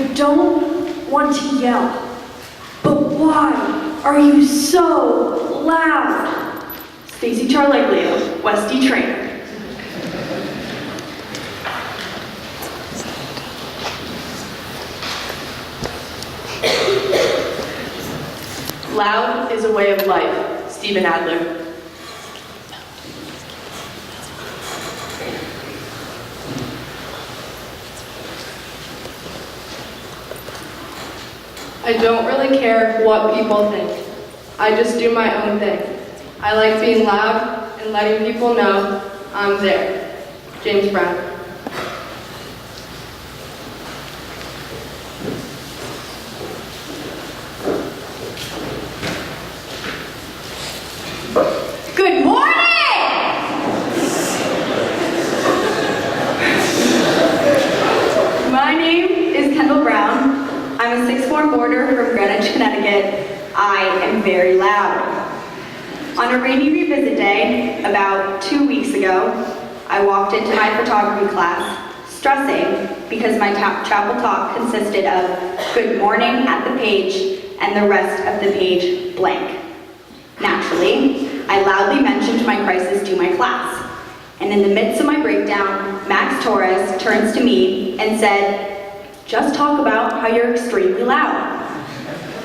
I don't want to yell, but why are you so loud? Stacy Charleglio, Westie trainer. Loud is a way of life, Stephen Adler. I don't really care what people think. I just do my own thing. I like being loud and letting people know I'm there. James Brown. Good morning! My name is Kendall Brown. I'm a sixth form boarder from Greenwich, Connecticut. I am very loud. On a rainy revisit day, about 2 weeks ago, I walked into my photography class, stressing because my chapel talk consisted of good morning at the page and the rest of the page blank. Naturally, I loudly mentioned my crisis to my class, and in the midst of my breakdown, Max Torres turns to me and said, "Just talk about how you're extremely loud."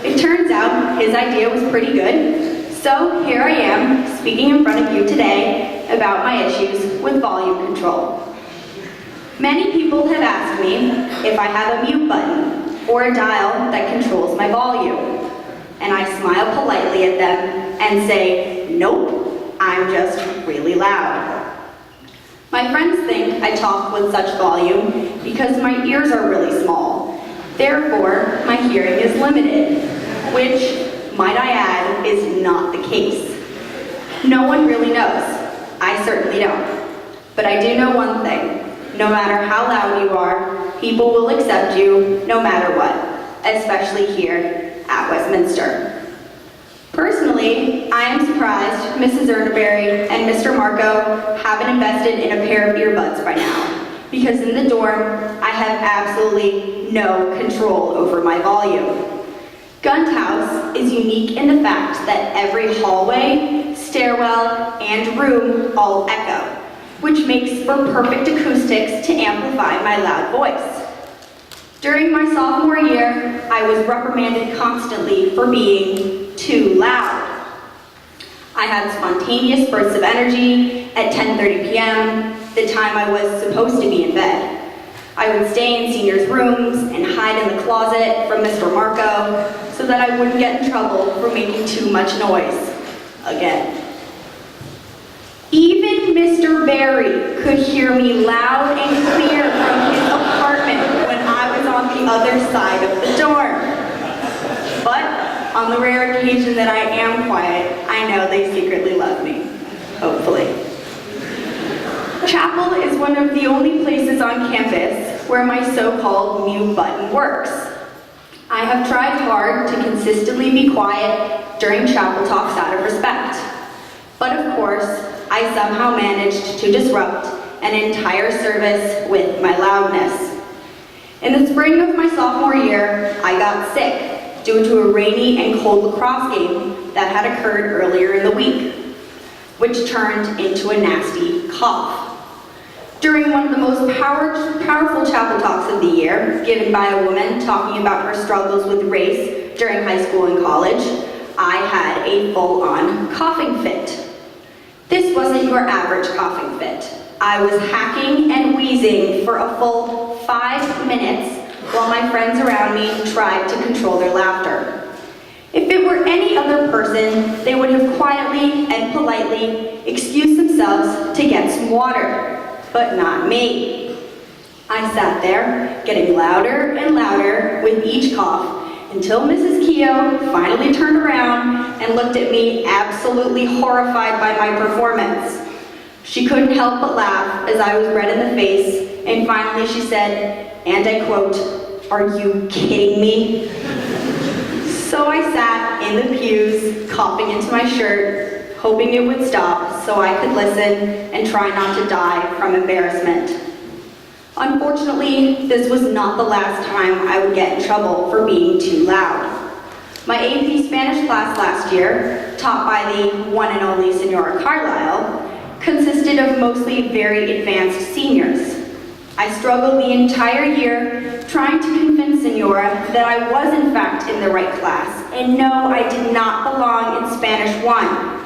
It turns out his idea was pretty good, so here I am speaking in front of you today about my issues with volume control. Many people have asked me if I have a mute button or a dial that controls my volume, and I smile politely at them and say, "Nope, I'm just really loud." My friends think I talk with such volume because my ears are really small. Therefore, my hearing is limited, which, might I add, is not the case. No one really knows. I certainly don't. But I do know one thing. No matter how loud you are, people will accept you no matter what, especially here at Westminster. Personally, I am surprised Mrs. Erneberry and Mr. Marco haven't invested in a pair of earbuds by now, because in the dorm, I have absolutely no control over my volume. Gunt House is unique in the fact that every hallway, stairwell, and room all echo, which makes for perfect acoustics to amplify my loud voice. During my sophomore year, I was reprimanded constantly for being too loud. I had spontaneous bursts of energy at 10:30 p.m., the time I was supposed to be in bed. I would stay in seniors' rooms and hide in the closet from Mr. Marco so that I wouldn't get in trouble for making too much noise again. Even Mr. Barry could hear me loud and clear from his apartment when I was on the other side of the dorm. But on the rare occasion that I am quiet, I know they secretly love me, hopefully. Chapel is one of the only places on campus where my so-called mute button works. I have tried hard to consistently be quiet during chapel talks out of respect. But of course, I somehow managed to disrupt an entire service with my loudness. In the spring of my sophomore year, I got sick due to a rainy and cold lacrosse game that had occurred earlier in the week, which turned into a nasty cough. During one of the most powerful chapel talks of the year, given by a woman talking about her struggles with race during high school and college, I had a full-on coughing fit. This wasn't your average coughing fit. I was hacking and wheezing for a full 5 minutes while my friends around me tried to control their laughter. If it were any other person, they would have quietly and politely excused themselves to get some water, but not me. I sat there, getting louder and louder with each cough, until Mrs. Keogh finally turned around and looked at me absolutely horrified by my performance. She couldn't help but laugh as I was red in the face, and finally she said, and I quote, "Are you kidding me?" So I sat in the pews, coughing into my shirt, hoping it would stop so I could listen and try not to die from embarrassment. Unfortunately, this was not the last time I would get in trouble for being too loud. My AP Spanish class last year, taught by the one and only Senora Carlisle, consisted of mostly very advanced seniors. I struggled the entire year trying to convince Senora that I was in fact in the right class, and no, I did not belong in Spanish 1.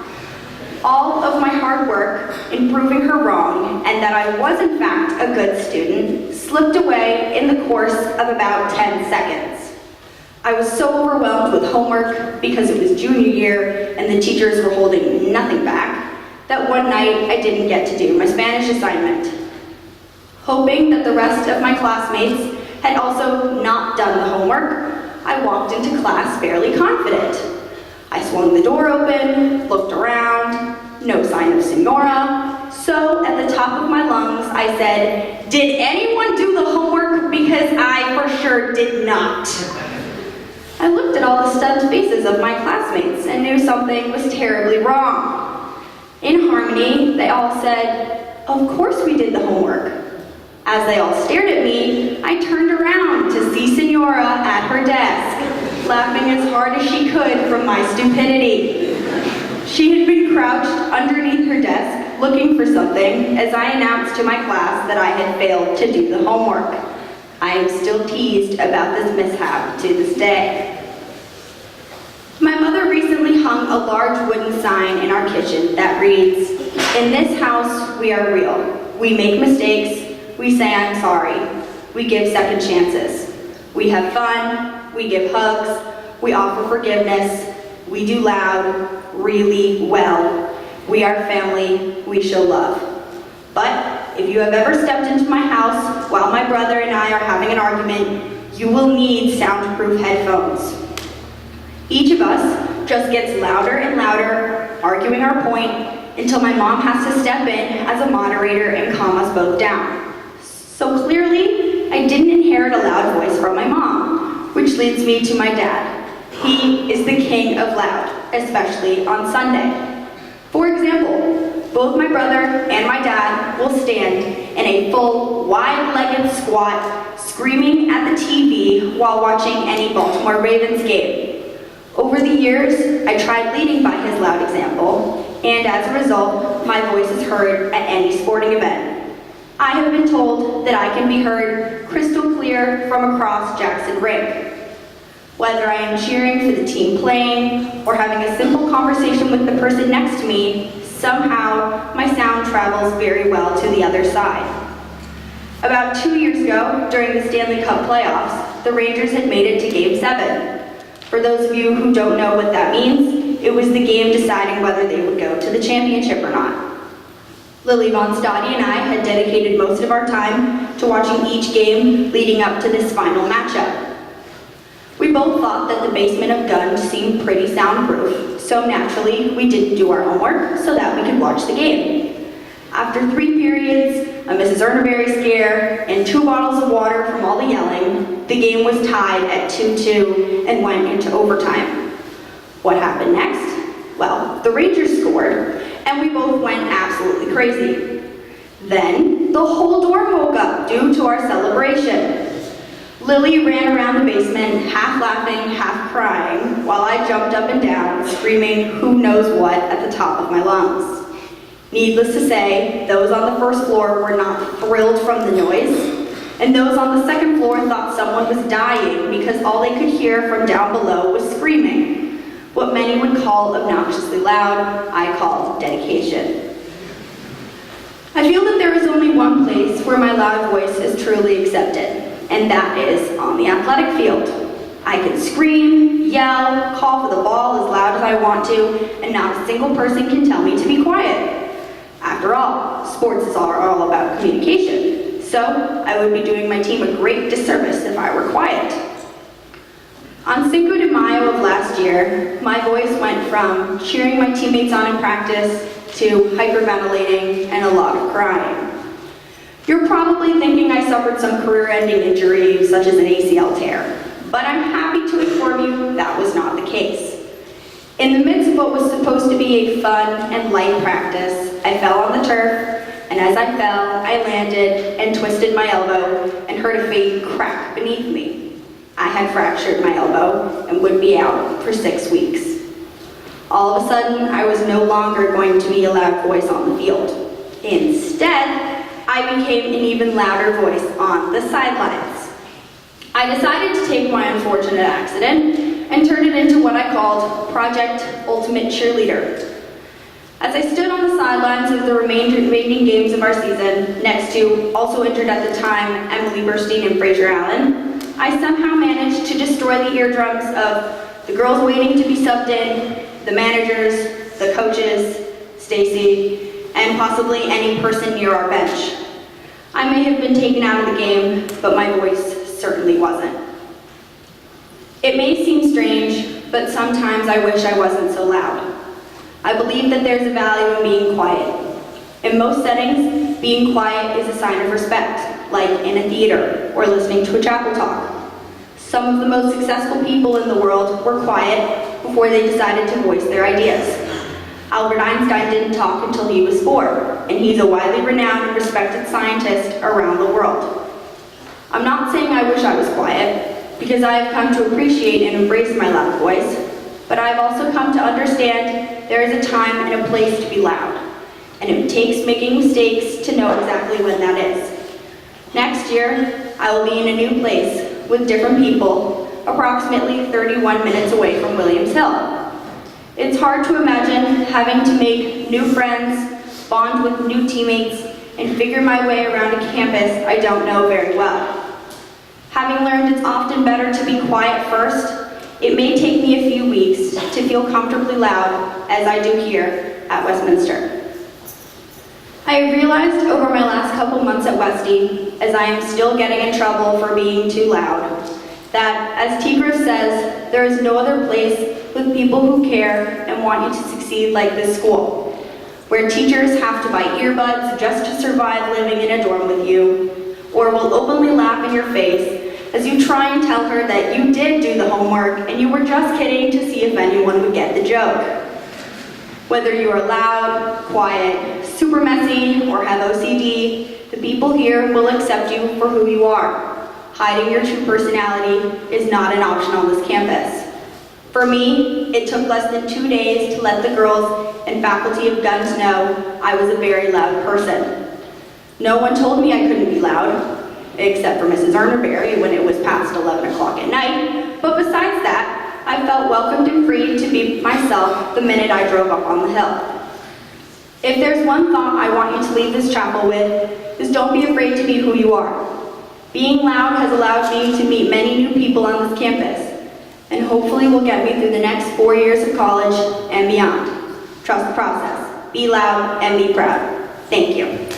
All of my hard work in proving her wrong, and that I was in fact a good student, slipped away in the course of about 10 seconds. I was so overwhelmed with homework because it was junior year and the teachers were holding nothing back, that one night I didn't get to do my Spanish assignment. Hoping that the rest of my classmates had also not done the homework, I walked into class fairly confident. I swung the door open, looked around, no sign of Senora, so at the top of my lungs I said, "Did anyone do the homework? Because I for sure did not." I looked at all the stunned faces of my classmates and knew something was terribly wrong. In harmony, they all said, "Of course we did the homework." As they all stared at me, I turned around to see Senora at her desk, laughing as hard as she could from my stupidity. She had been crouched underneath her desk, looking for something, as I announced to my class that I had failed to do the homework. I am still teased about this mishap to this day. My mother recently hung a large wooden sign in our kitchen that reads, "In this house, we are real. We make mistakes. We say I'm sorry. We give second chances. We have fun. We give hugs. We offer forgiveness. We do loud, really well. We are family. We show love. But if you have ever stepped into my house while my brother and I are having an argument, you will need soundproof headphones." Each of us just gets louder and louder, arguing our point, until my mom has to step in as a moderator and calm us both down. So clearly, I didn't inherit a loud voice from my mom, which leads me to my dad. He is the king of loud, especially on Sunday. For example, both my brother and my dad will stand in a full, wide-legged squat, screaming at the TV while watching any Baltimore Ravens game. Over the years, I tried leading by his loud example, and as a result, my voice is heard at any sporting event. I have been told that I can be heard crystal clear from across Jackson Rink. Whether I am cheering for the team playing or having a simple conversation with the person next to me, somehow my sound travels very well to the other side. About 2 years ago, during the Stanley Cup playoffs, the Rangers had made it to Game 7. For those of you who don't know what that means, it was the game deciding whether they would go to the championship or not. Lily Von Stoddy and I had dedicated most of our time to watching each game leading up to this final matchup. We both thought that the basement of Gunn seemed pretty soundproof, so naturally we didn't do our homework so that we could watch the game. After 3 periods, a Mrs. Erneberry scare, and 2 bottles of water from all the yelling, the game was tied at 2-2 and went into overtime. What happened next? Well, the Rangers scored, and we both went absolutely crazy. Then, the whole dorm woke up due to our celebration. Lily ran around the basement, half laughing, half crying, while I jumped up and down, screaming who knows what at the top of my lungs. Needless to say, those on the first floor were not thrilled from the noise, and those on the second floor thought someone was dying because all they could hear from down below was screaming. What many would call obnoxiously loud, I call dedication. I feel that there is only one place where my loud voice is truly accepted, and that is on the athletic field. I can scream, yell, call for the ball as loud as I want to, and not a single person can tell me to be quiet. After all, sports are all about communication, so I would be doing my team a great disservice if I were quiet. On Cinco de Mayo of last year, my voice went from cheering my teammates on in practice to hyperventilating and a lot of crying. You're probably thinking I suffered some career-ending injury, such as an ACL tear, but I'm happy to inform you that was not the case. In the midst of what was supposed to be a fun and light practice, I fell on the turf, and as I fell, I landed and twisted my elbow and heard a faint crack beneath me. I had fractured my elbow and would be out for 6 weeks. All of a sudden, I was no longer going to be a loud voice on the field. Instead, I became an even louder voice on the sidelines. I decided to take my unfortunate accident and turn it into what I called Project Ultimate Cheerleader. As I stood on the sidelines of the remaining games of our season, next to, also injured at the time, Emily Burstein and Fraser Allen, I somehow managed to destroy the eardrums of the girls waiting to be subbed in, the managers, the coaches, Stacy, and possibly any person near our bench. I may have been taken out of the game, but my voice certainly wasn't. It may seem strange, but sometimes I wish I wasn't so loud. I believe that there's a value in being quiet. In most settings, being quiet is a sign of respect, like in a theater or listening to a chapel talk. Some of the most successful people in the world were quiet before they decided to voice their ideas. Albert Einstein didn't talk until he was 4, and he's a widely renowned and respected scientist around the world. I'm not saying I wish I was quiet, because I have come to appreciate and embrace my loud voice, but I've also come to understand there is a time and a place to be loud, and it takes making mistakes to know exactly when that is. Next year, I will be in a new place with different people, approximately 31 minutes away from Williams Hill. It's hard to imagine having to make new friends, bond with new teammates, and figure my way around a campus I don't know very well. Having learned it's often better to be quiet first, it may take me a few weeks to feel comfortably loud, as I do here at Westminster. I have realized over my last couple months at Westy, as I am still getting in trouble for being too loud, that, as Tigris says, there is no other place with people who care and want you to succeed like this school, where teachers have to buy earbuds just to survive living in a dorm with you, or will openly laugh in your face as you try and tell her that you did do the homework and you were just kidding to see if anyone would get the joke. Whether you are loud, quiet, super messy, or have OCD, the people here will accept you for who you are. Hiding your true personality is not an option on this campus. For me, it took less than 2 days to let the girls and faculty of Guns know I was a very loud person. No one told me I couldn't be loud, except for Mrs. Ernerberry when it was past 11 o'clock at night, but besides that, I felt welcomed and free to be myself the minute I drove up on the hill. If there's one thought I want you to leave this chapel with, is don't be afraid to be who you are. Being loud has allowed me to meet many new people on this campus, and hopefully will get me through the next 4 years of college and beyond. Trust the process. Be loud and be proud. Thank you.